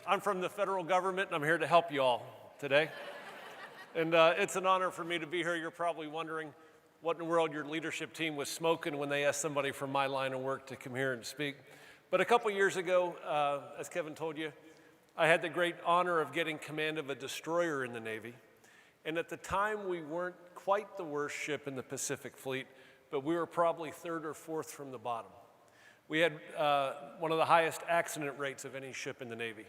I'm from the federal government, and I'm here to help you all today. And it's an honor for me to be here. You're probably wondering what in the world your leadership team was smoking when they asked somebody from my line of work to come here and speak. But a couple years ago, as Kevin told you, I had the great honor of getting command of a destroyer in the Navy. And at the time, we weren't quite the worst ship in the Pacific Fleet, but we were probably third or fourth from the bottom. We had one of the highest accident rates of any ship in the Navy.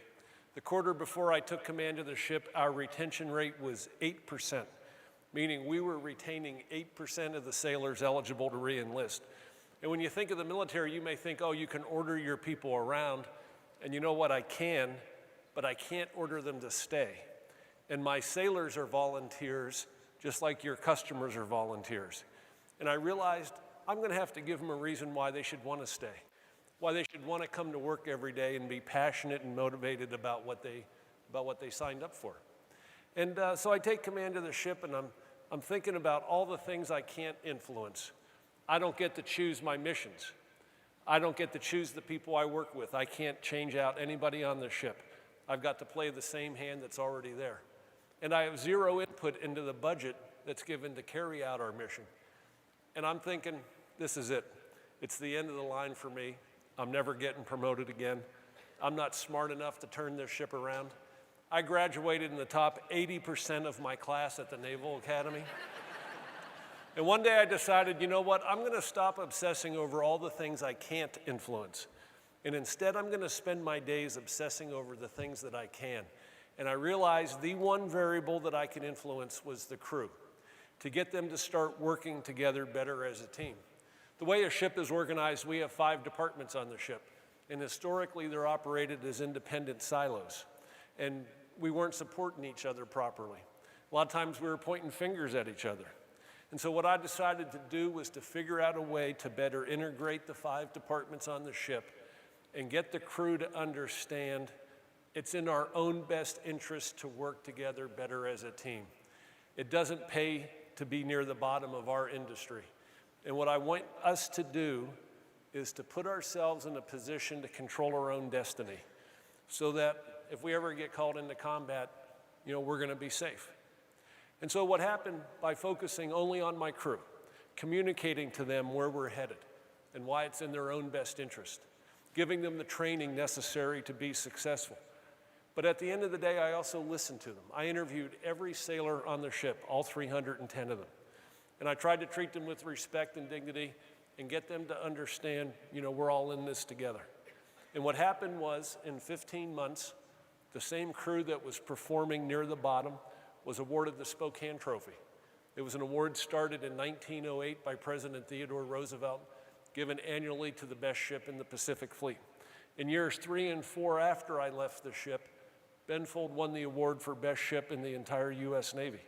The quarter before I took command of the ship, our retention rate was 8%, meaning we were retaining 8% of the sailors eligible to re-enlist. And when you think of the military, you may think, oh, you can order your people around, and you know what, I can, but I can't order them to stay. And my sailors are volunteers, just like your customers are volunteers. And I realized I'm going to have to give them a reason why they should want to stay, why they should want to come to work every day and be passionate and motivated about what they signed up for. And so I take command of the ship, and I'm thinking about all the things I can't influence. I don't get to choose my missions. I don't get to choose the people I work with. I can't change out anybody on the ship. I've got to play the same hand that's already there. And I have zero input into the budget that's given to carry out our mission. And I'm thinking, this is it. It's the end of the line for me. I'm never getting promoted again. I'm not smart enough to turn this ship around. I graduated in the top 80% of my class at the Naval Academy. And one day I decided, you know what, I'm going to stop obsessing over all the things I can't influence. And instead, I'm going to spend my days obsessing over the things that I can. And I realized the one variable that I can influence was the crew, to get them to start working together better as a team. The way a ship is organized, we have 5 departments on the ship. And historically, they're operated as independent silos. And we weren't supporting each other properly. A lot of times, we were pointing fingers at each other. And so what I decided to do was to figure out a way to better integrate the 5 departments on the ship and get the crew to understand it's in our own best interest to work together better as a team. It doesn't pay to be near the bottom of our industry. And what I want us to do is to put ourselves in a position to control our own destiny so that if we ever get called into combat, you know, we're going to be safe. And so what happened by focusing only on my crew, communicating to them where we're headed and why it's in their own best interest, giving them the training necessary to be successful. But at the end of the day, I also listened to them. I interviewed every sailor on the ship, all 310 of them. And I tried to treat them with respect and dignity and get them to understand, you know, we're all in this together. And what happened was, in 15 months, the same crew that was performing near the bottom was awarded the Spokane Trophy. It was an award started in 1908 by President Theodore Roosevelt, given annually to the best ship in the Pacific Fleet. In years 3 and 4 after I left the ship, Benfold won the award for best ship in the entire U.S. Navy.